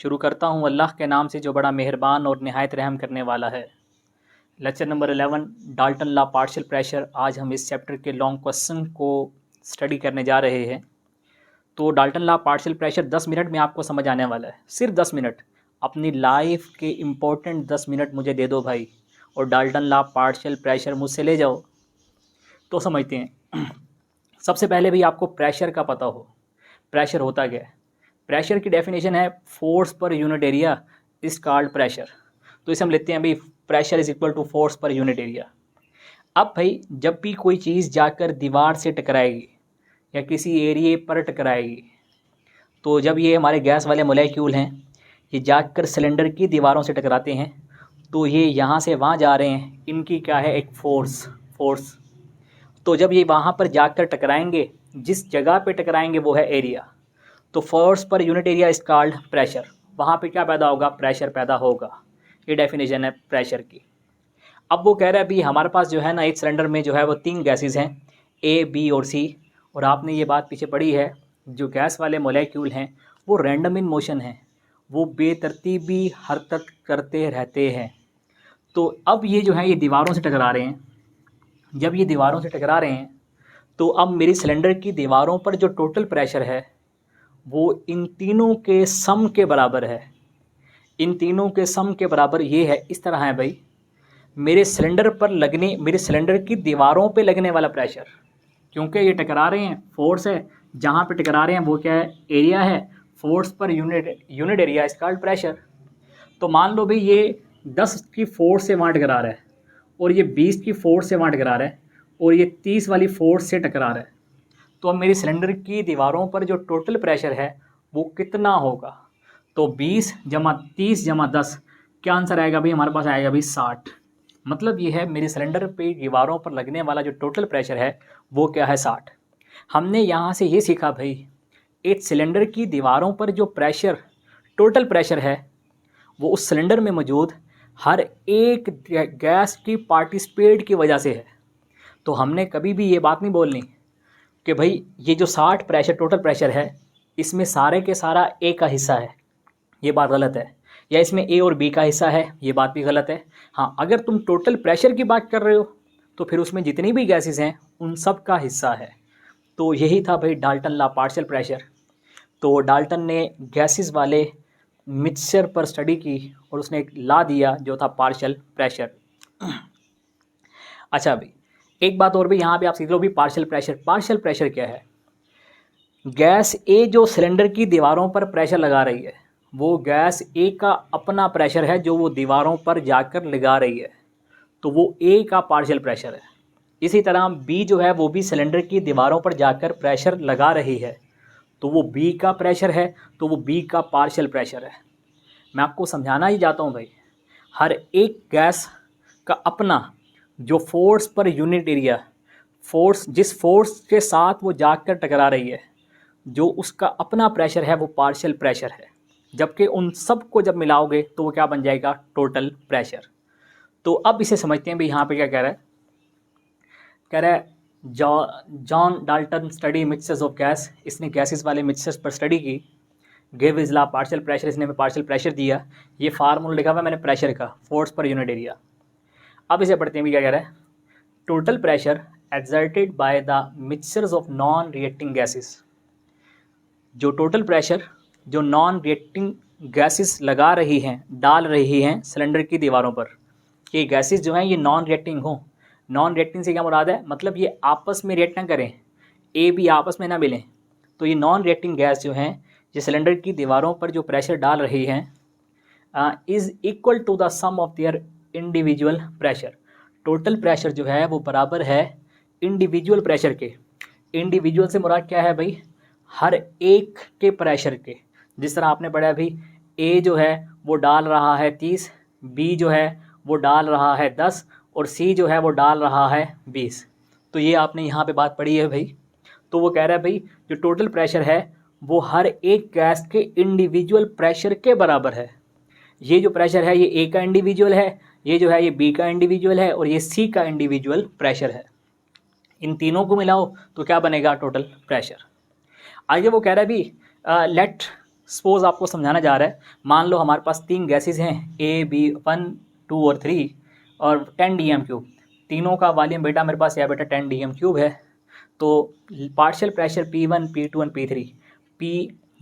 शुरू करता हूँ अल्लाह के नाम से जो बड़ा मेहरबान और निहायत रहम करने वाला है। Lecture number 11 Dalton law partial pressure. आज हम इस चैप्टर के लॉन्ग क्वेश्चन को स्टडी करने जा रहे हैं। तो Dalton law partial pressure 10 minute में आपको समझ आने वाला है, सिर्फ 10 मिनट। अपनी लाइफ के इम्पोर्टेंट 10 मिनट मुझे दे दो भाई, और डाल्टन लॉ पार्शियल प्रेशर मुझसे ले जाओ तो समझते हैं। सबसे पहले भी आपको प्रेशर का पता हो, प्रेशर होता क्या है। प्रेशर की डेफिनेशन है force per unit area is called pressure. तो इसे हम लेते हैं भाई, pressure is equal to force per unit area. अब भाई जब भी कोई चीज़ जाकर दीवार से टकराएगी या किसी एरिए पर टकराएगी, तो जब ये हमारे गैस वाले मोलेक्यूल हैं, ये जाकर सिलेंडर की दीवारों से टकराते हैं, तो ये यहाँ से वहाँ जा रहे हैं, इनकी क्या है, एक फोर्स। तो जब ये वहाँ पर जाकर टकराएंगे, जिस जगह पे टकराएंगे वो है एरिया, तो force per unit area is called pressure. वहाँ पे क्या पैदा होगा, प्रेशर पैदा होगा। ये डेफिनेशन है प्रेशर की। अब वो कह रहा है अभी हमारे पास जो है ना, एक सिलेंडर में जो है वो 3 गैसेस हैं, ए, बी और सी। और आपने ये बात पीछे पढ़ी है, जो गैस वाले मोलेक्यूल हैं वो रैंडम इन मोशन हैं, वो बेतरतीबी हरकत करते रहते हैं। तो अब ये जो है ये दीवारों से टकरा रहे हैं। जब ये दीवारों से टकरा रहे हैं, तो अब मेरी सिलेंडर की दीवारों पर जो टोटल प्रेशर है वो इन तीनों के सम के बराबर है। इन तीनों के सम के बराबर ये है, इस तरह है भाई, मेरे सिलेंडर की दीवारों पे लगने वाला प्रेशर, क्योंकि ये टकरा रहे हैं, फोर्स है, जहाँ पे टकरा रहे हैं वो क्या है, एरिया है। Force per unit area is called pressure. तो मान लो भाई ये 10 की फोर्स से वहाँ टकरा रहा है, और ये 20 की फोर्स से वहाँ टकरा रहा है, और ये 30 वाली फोर्स से टकरा रहा है। तो अब मेरी सिलेंडर की दीवारों पर जो टोटल प्रेशर है वो कितना होगा। तो 20 जमा 30 जमा 10, क्या आंसर आएगा भाई, हमारे पास आएगा भाई 60। मतलब ये है मेरी सिलेंडर पे दीवारों पर लगने वाला जो टोटल प्रेशर है वो क्या है, 60। हमने यहाँ से ये सीखा भाई, एक सिलेंडर की दीवारों पर जो प्रेशर टोटल प्रेशर है वो उस सिलेंडर में मौजूद हर एक गैस की पार्टिसिपेट की वजह से है। तो हमने कभी भी ये बात नहीं बोलनी कि भाई ये जो 60 प्रेशर टोटल प्रेशर है, इसमें सारे के सारा ए का हिस्सा है, ये बात गलत है। या इसमें ए और बी का हिस्सा है, ये बात भी गलत है। हाँ, अगर तुम टोटल प्रेशर की बात कर रहे हो तो फिर उसमें जितनी भी गैसेस हैं उन सब का हिस्सा है। तो यही था भाई डाल्टन लॉ पार्शियल प्रेशर। तो डाल्टन ने गैसेस वाले मिक्सचर पर स्टडी की और उसने एक लॉ दिया जो था पार्शियल प्रेशर। अच्छा भाई, एक बात और भी यहाँ पे आप सीख लो भी, पार्शियल प्रेशर क्या है। गैस ए जो सिलेंडर की दीवारों पर प्रेशर लगा रही है, वो गैस ए का अपना प्रेशर है जो वो दीवारों पर जाकर लगा रही है, तो वो ए का पार्शियल प्रेशर है। इसी तरह बी जो है वो भी सिलेंडर की दीवारों पर जाकर प्रेशर लगा रही है, तो वो बी का प्रेशर है, तो वो बी का पार्शियल प्रेशर है। मैं आपको समझाना ही चाहता हूँ भाई, हर एक गैस का अपना जो force per unit area, force जिस फोर्स के साथ वो जाकर टकरा रही है, जो उसका अपना प्रेशर है वो पार्शियल प्रेशर है। जबकि उन सब को जब मिलाओगे तो वो क्या बन जाएगा, टोटल प्रेशर। तो अब इसे समझते हैं भाई, यहाँ पे क्या कह रहा है, कह रहा है John Dalton study mixtures of gas. इसने गैसेस वाले मिक्सचर्स पर स्टडी की। Give is law partial pressure, इसने हमें पार्शियल प्रेशर दिया। ये फार्मूला लिखा हुआ मैंने प्रेशर का, फोर्स पर यूनिट एरिया। अब इसे पढ़ते हैं भी, क्या कह रहा है, total pressure exerted by the mixtures of non reacting gases. जो टोटल प्रेशर जो नॉन रिएक्टिंग गैसेस लगा रही हैं, डाल रही हैं सिलेंडर की दीवारों पर, ये गैसेस जो हैं ये नॉन रिएक्टिंग हों। नॉन रिएक्टिंग से क्या मुराद है, मतलब ये आपस में रिएक्ट ना करें, ए बी आपस में ना मिलें। तो ये नॉन रिएक्टिंग गैस जो हैं, ये सिलेंडर की दीवारों पर जो प्रेशर डाल रही हैं is equal to the sum of their individual pressure. Total pressure जो है वो बराबर है इंडिविजुअल प्रेशर के। इंडिविजुअल से मुराद क्या है भाई, हर एक के प्रेशर के। जिस तरह आपने पढ़ा अभी, ए जो है वो डाल रहा है 30, बी जो है वो डाल रहा है 10, और सी जो है वो डाल रहा है 20। तो ये आपने यहाँ पे बात पढ़ी है भाई। तो वो कह रहा है भाई जो टोटल प्रेशर है वो हर एक गैस के इंडिविजुअल प्रेशर के बराबर है। ये जो प्रेशर है ये ए का इंडिविजुअल है, ये जो है ये बी का इंडिविजुअल है, और ये सी का इंडिविजुअल प्रेशर है। इन तीनों को मिलाओ तो क्या बनेगा, टोटल प्रेशर। आगे वो कह रहा है भी लेट सपोज आपको समझाना जा रहा है, मान लो हमारे पास 3 गैसेस हैं ए बी 1 2 और 3 और 10 dm³ तीनों का वॉल्यूम बेटा मेरे पास है बेटा 10 dm³ है। तो partial pressure P1 P2 and P3, P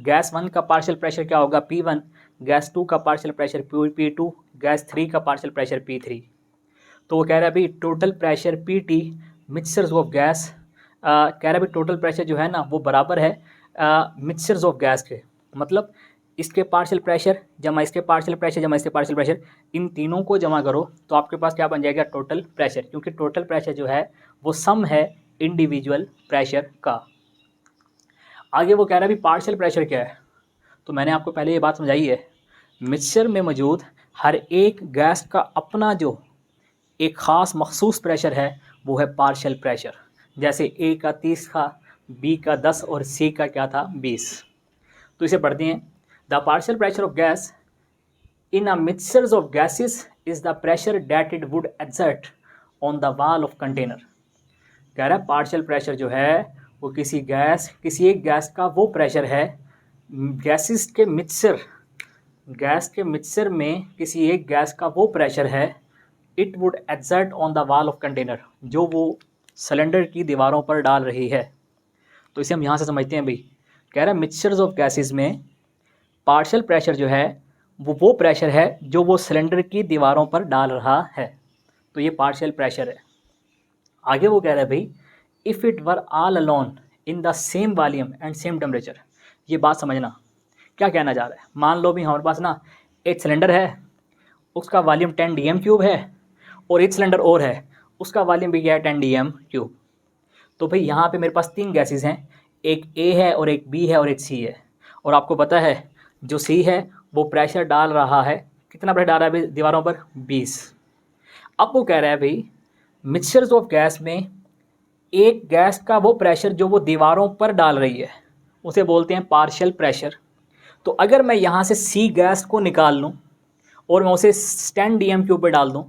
gas 1 का पार्शियल प्रेशर क्या होगा P1, गैस 2 का पार्शियल प्रेशर P2, गैस 3 का पार्शियल प्रेशर P3। तो वो कह रहा है भाई total pressure PT mixtures of gas, कह रहा है भाई टोटल प्रेशर जो है ना वो बराबर है मिक्सचर्स ऑफ गैस के, मतलब इसके पार्शियल प्रेशर जमा इसके पार्शियल प्रेशर जमा इसके पार्शियल प्रेशर, इन तीनों को जमा करो तो आपके पास क्या बन जाएगा टोटल प्रेशर, क्योंकि टोटल प्रेशर जो है वो सम है इंडिविजुअल प्रेशर का। आगे वो कह रहा है भी पार्शियल प्रेशर क्या है, तो मैंने आपको पहले ये बात समझाई है, मिक्सचर में मौजूद हर एक गैस का अपना जो एक ख़ास मखसूस प्रेशर है वो है पार्शियल प्रेशर। जैसे ए का 30 था, बी का 10 और सी का क्या था 20। तो इसे पढ़ते हैं, the partial pressure of gas in a mixtures of gases is the pressure that it would exert on the wall of container. कह रहा है पार्शियल प्रेशर जो है वो किसी एक गैस का वो प्रेशर है, गैसेस के मिक्सचर में किसी एक गैस का वो प्रेशर है, it would exert on the wall of container, जो वो सिलेंडर की दीवारों पर डाल रही है। तो इसे हम यहाँ से समझते हैं भाई, कह रहा है मिक्सचर्स ऑफ गैसेस में पार्शियल प्रेशर जो है वो प्रेशर है जो वो सिलेंडर की दीवारों पर डाल रहा है, तो ये पार्शियल प्रेशर है। आगे वो कह रहा है भाई if it were all alone in the same volume and same temperature. ये बात समझना क्या कहना जा रहा है, मान लो भी हमारे पास ना एक सिलेंडर है, उसका वॉल्यूम 10 dm³ है, और एक सिलेंडर और है उसका वॉल्यूम भी क्या है 10 dm³। तो भाई यहाँ पे मेरे पास 3 गैसेस हैं, एक ए है और एक बी है और एक सी है, और आपको पता है जो सी है वो प्रेशर डाल रहा है, कितना प्रेशर डाल रहा है भाई दीवारों पर 20। अब वो कह रहा है भाई मिक्सचर्स ऑफ गैस में एक गैस का वो प्रेशर जो वो दीवारों पर डाल रही है उसे बोलते हैं पार्शियल प्रेशर। तो अगर मैं यहाँ से सी गैस को निकाल लूँ और मैं उसे 10 dm³ पे डाल दूँ,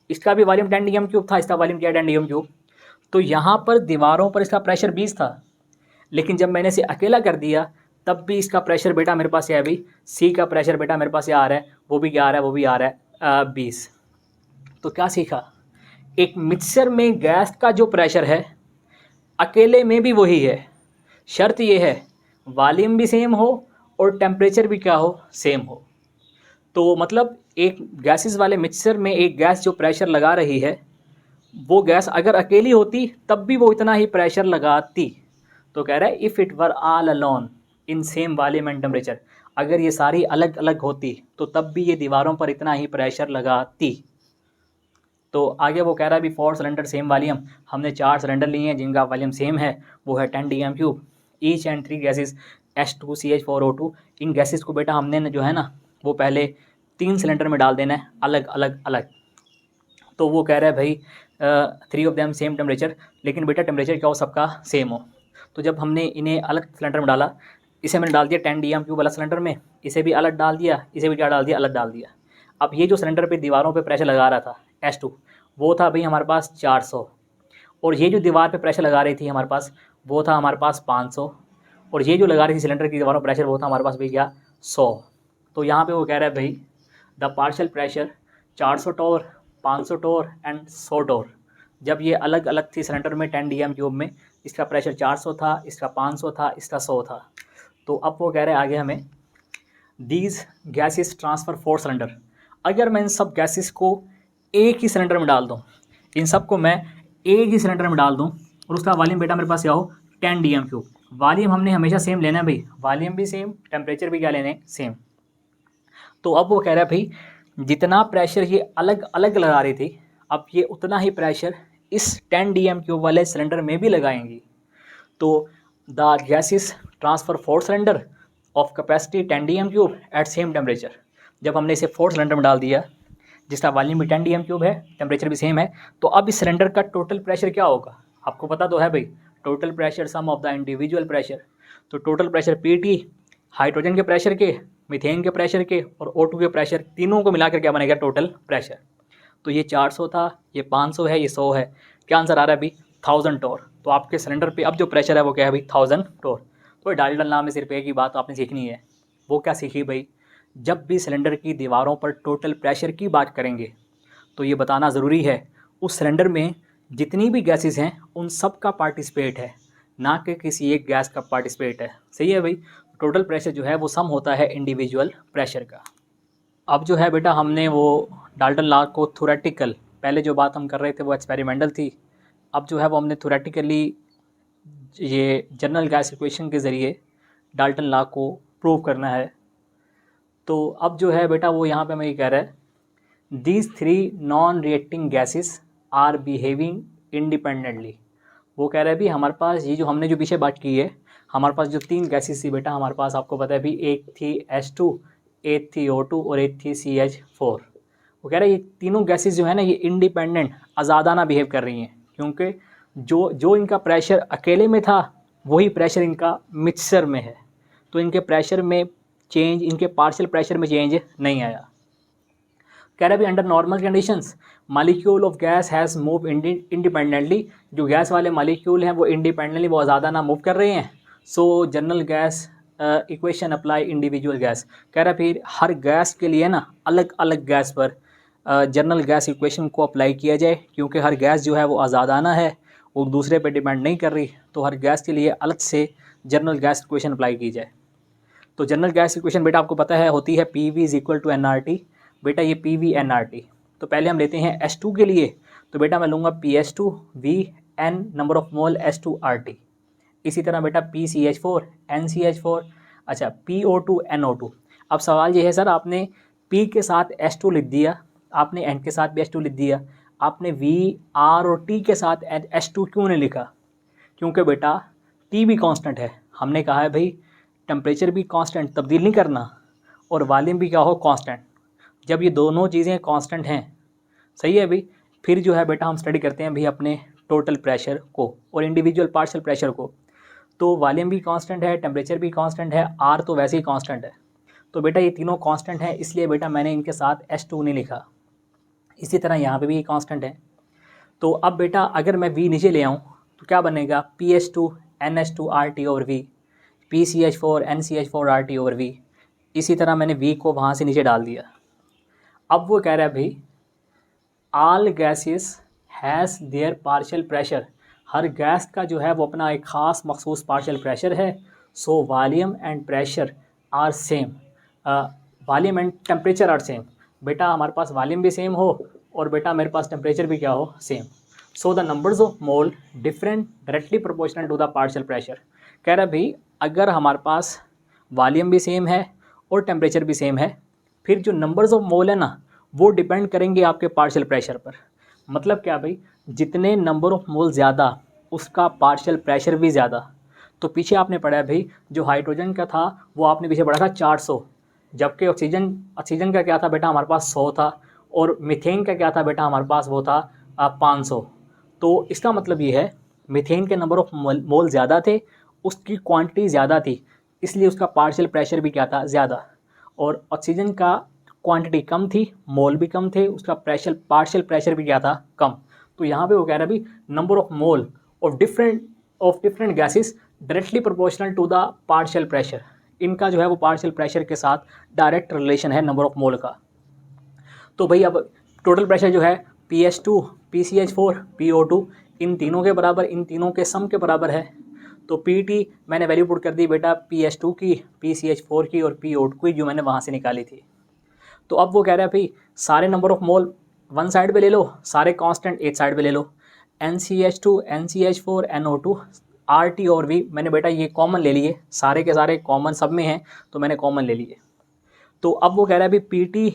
इसका भी वॉल्यूम 10 dm³ था, इसका वॉल्यूम क्या 10 dm³, तो यहाँ पर दीवारों पर इसका प्रेशर 20 था, लेकिन जब मैंने इसे अकेला कर दिया तब भी इसका प्रेशर बेटा मेरे पास है भाई, सी का प्रेशर बेटा मेरे पास ये आ रहा है, वो भी क्या आ रहा है 20। तो क्या सीखा, एक मिक्सचर में गैस का जो प्रेशर है अकेले में भी वही है, शर्त ये है वॉल्यूम भी सेम हो और टेम्परेचर भी क्या हो सेम हो। तो मतलब एक गैसेस वाले मिक्सचर में एक गैस जो प्रेशर लगा रही है वो गैस अगर अकेली होती तब भी वो इतना ही प्रेशर लगाती। तो कह रहा है if it were all alone in same volume and temperature, अगर ये सारी अलग अलग होती तो तब भी ये दीवारों पर इतना ही प्रेशर लगाती। तो आगे वो कह रहा है भी 4 सिलेंडर सेम वॉल्यूम, हमने 4 सिलेंडर लिए हैं जिनका वॉल्यूम सेम है, वो है 10 dm³, each and 3 gases H2CH4O2। In gases को बेटा हमने जो है ना वो पहले 3 सिलेंडर में डाल देना है अलग अलग। तो वो कह रहा है भाई 3 ऑफ देम सेम टेम्परेचर, लेकिन बेटा टेम्परेचर क्या हो सबका सेम हो। तो जब हमने इन्हें अलग सिलेंडर में डाला, इसे मैंने डाल दिया 10 dm³ वाला सिलेंडर में, इसे भी अलग डाल दिया, इसे भी क्या डाल दिया अलग डाल दिया। अब ये जो सिलेंडर पे दीवारों पे प्रेशर लगा रहा था H2 वो था भाई हमारे पास 400, और ये जो दीवार पे प्रेशर लगा रही थी हमारे पास वो था हमारे पास 500, और ये जो लगा रही थी सिलेंडर की दीवारों पर प्रेशर वो था हमारे पास भाई क्या 100। तो यहाँ पे वो कह रहा है भाई the partial pressure 400 torr 500 torr and 100 torr, जब ये अलग अलग थी सिलेंडर में 10 dm³ में, इसका प्रेशर 400 था, इसका 500 था, इसका 100 था। तो अब वो कह रहे हैं आगे हमें दीज गैसेस ट्रांसफ़र 4 सिलेंडर, अगर मैं इन सब गैसेस को एक ही सिलेंडर में डाल दूँ, इन सब को मैं एक ही सिलेंडर में डाल दूँ और उसका वॉल्यूम बेटा मेरे पास क्या हो 10 dm³। वॉल्यूम हमने हमेशा सेम लेना है भाई, वॉल्यूम भी सेम, टेम्परेचर भी क्या लेने सेम। तो अब वो कह रहा है भाई जितना प्रेशर ये अलग अलग लगा रही थी, अब ये उतना ही प्रेशर इस 10 dm³ वाले सिलेंडर में भी लगाएंगी। तो the gases transfer 4 cylinder of capacity 10 dm³ at same temperature. जब हमने इसे 4 सिलेंडर में डाल दिया जिसका वॉल्यूम भी 10 dm³ है, टेम्परेचर भी सेम है, तो अब इस सिलेंडर का टोटल प्रेशर क्या होगा आपको पता तो है भाई, total pressure sum of the individual pressure. तो टोटल प्रेशर PT हाइड्रोजन के प्रेशर के, मीथेन के प्रेशर के और O2 के प्रेशर, तीनों को मिलाकर क्या बनेगा टोटल प्रेशर। तो ये 400 था, ये 500 है, ये 100 है, क्या आंसर आ रहा है अभी 1000 टोर। तो आपके सिलेंडर पे अब जो प्रेशर है वो क्या है भाई 1000 टोर। तो डाल्टन लॉ में सिर्फ एक ही बात आपने सीखनी है, वो क्या सीखी भाई, जब भी सिलेंडर की दीवारों पर टोटल प्रेशर की बात करेंगे तो ये बताना ज़रूरी है उस सिलेंडर में जितनी भी गैसेस हैं उन सब का पार्टिसिपेट है, ना कि किसी एक गैस का पार्टिसिपेट है। सही है भाई। टोटल प्रेशर जो है वो सम होता है इंडिविजुअल प्रेशर का। अब जो है बेटा हमने वो डाल्टन लॉ को थ्योरेटिकल, पहले जो बात हम कर रहे थे वो एक्सपेरिमेंटल थी, अब जो है वो हमने थ्योरेटिकली ये जनरल गैस इक्वेशन के ज़रिए डाल्टन लॉ को प्रूव करना है। तो अब जो है बेटा वो यहाँ पे मैं ये कह रहा है, these three non reacting gases are behaving independently. वो कह रहा है भी हमारे पास ये जो हमने जो पीछे बात की है, हमारे पास जो तीन गैसेस थी बेटा हमारे पास, आपको पता है भी एक थी H2, एक थी O2 और एक थी CH4। वो कह रहा है ये तीनों गैसेस जो है ना ये इंडिपेंडेंट आज़ादाना बिहेव कर रही हैं, क्योंकि जो इनका प्रेशर अकेले में था वही प्रेशर इनका मिक्सचर में है, तो इनके प्रेशर में चेंज, इनके पार्शियल प्रेशर में चेंज नहीं आया। कह रहा है भी under normal conditions molecule of gas has move independently, जो गैस वाले मालिक्यूल हैं वो इंडिपेंडेंटली वो ज़्यादा ना मूव कर रहे हैं। सो general gas equation apply individual gas. कह रहा है फिर हर गैस के लिए ना अलग अलग गैस पर जनरल गैस इक्वेशन को अप्लाई किया जाए, क्योंकि हर गैस जो है वो आज़ादाना है, वो दूसरे पर डिपेंड नहीं कर रही, तो हर गैस के लिए अलग से जनरल गैस इक्वेशन अप्लाई की जाए। तो जनरल गैस इक्वेशन बेटा आपको पता है होती है PV = nRT। बेटा ये PV nRT, तो पहले हम लेते हैं H2 के लिए, तो बेटा मैं लूँगा PH2 V N number of mole H2 RT। इसी तरह बेटा PCH4 NCH4, अच्छा PO2 NO2। अब सवाल ये है सर आपने P के साथ H2 लिख दिया, आपने N के साथ भी H2 लिख दिया, आपने V R और T के साथ H2 क्यों नहीं लिखा? क्योंकि बेटा T भी कांस्टेंट है, हमने कहा है भाई टेम्परेचर भी कांस्टेंट तब्दील नहीं करना और वॉल्यूम भी क्या हो कांस्टेंट। जब ये दोनों चीज़ें कांस्टेंट हैं, सही है भाई, फिर जो है बेटा हम स्टडी करते हैं भाई अपने टोटल प्रेशर को और इंडिविजुअल पार्शियल प्रेशर को। तो वॉल्यूम भी कांस्टेंट है, टेम्परेचर भी कांस्टेंट है, आर तो वैसे ही कांस्टेंट है, तो बेटा ये तीनों कांस्टेंट हैं, इसलिए बेटा मैंने इनके साथ H2 नहीं लिखा। इसी तरह यहाँ पे भी ये कांस्टेंट है। तो अब बेटा अगर मैं V नीचे ले आऊँ तो क्या बनेगा, PH2 NH2 RT over V, PCH4 NCH4 RT over V। इसी तरह मैंने V को वहाँ से नीचे डाल दिया। अब वो कह रहा है भाई all gases has their partial pressure, her gas का जो है वो अपना एक ख़ास मखसूस पार्शियल प्रेशर है। So volume and pressure are same, volume and temperature are same. बेटा हमारे पास वॉल्यूम भी सेम हो और बेटा मेरे पास टेम्परेचर भी क्या हो, same. So the numbers of mole different directly proportional to the partial pressure. कह रहा है भाई अगर हमारे पास वॉल्यूम भी सेम है और टेम्परेचर भी सेम है, फिर जो नंबर्स ऑफ मोल है ना वो डिपेंड करेंगे आपके पार्शियल प्रेशर पर। मतलब क्या भाई, जितने नंबर ऑफ मोल ज़्यादा उसका पार्शियल प्रेशर भी ज़्यादा। तो पीछे आपने पढ़ा है भाई जो हाइड्रोजन का था वो आपने पीछे पढ़ा था 400, जबकि ऑक्सीजन का क्या था बेटा हमारे पास 100 था, और मीथेन का क्या था बेटा हमारे पास वो था 500। तो इसका मतलब ये है मीथेन के नंबर ऑफ मोल ज़्यादा थे, उसकी क्वांटिटी ज़्यादा थी, इसलिए उसका पार्शियल प्रेशर भी क्या था, ज़्यादा। और ऑक्सीजन का क्वांटिटी कम थी, मोल भी कम थे, उसका पार्शियल प्रेशर भी क्या था, कम। तो यहाँ पे वो कह रहा है भी number of mole of different gases directly proportional to the partial pressure. इनका जो है वो पार्शियल प्रेशर के साथ डायरेक्ट रिलेशन है नंबर ऑफ मोल का। तो भाई अब टोटल प्रेशर जो है PH2 PCH4 PO2 इन तीनों के बराबर, इन तीनों के सम के बराबर है। तो PT मैंने वैल्यू पुट कर दी बेटा PH2 की, PCH4 की और PO2 की जो मैंने वहाँ से निकाली थी। तो अब वो कह रहा है भाई सारे number of mole one side पे ले लो, सारे कांस्टेंट एक साइड पे ले लो। NCH2 NCH4 NO2 RT और V मैंने बेटा ये कॉमन ले लिए, सारे के सारे कॉमन सब में हैं तो मैंने कॉमन ले लिए। तो अब वो कह रहा है भाई PT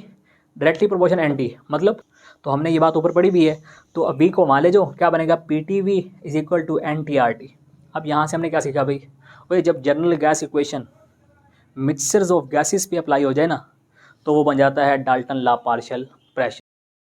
डायरेक्टली प्रोपोर्शन NT, मतलब तो हमने ये बात ऊपर पढ़ी भी है, तो अब V को वहाँ ले जाओ, क्या बनेगा PTV = NTRT। अब यहाँ से हमने क्या सीखा भाई, वही जब general gas equation mixtures of gases पे अप्लाई हो जाए ना तो वो बन जाता है डाल्टन लॉ पार्शियल प्रेशर।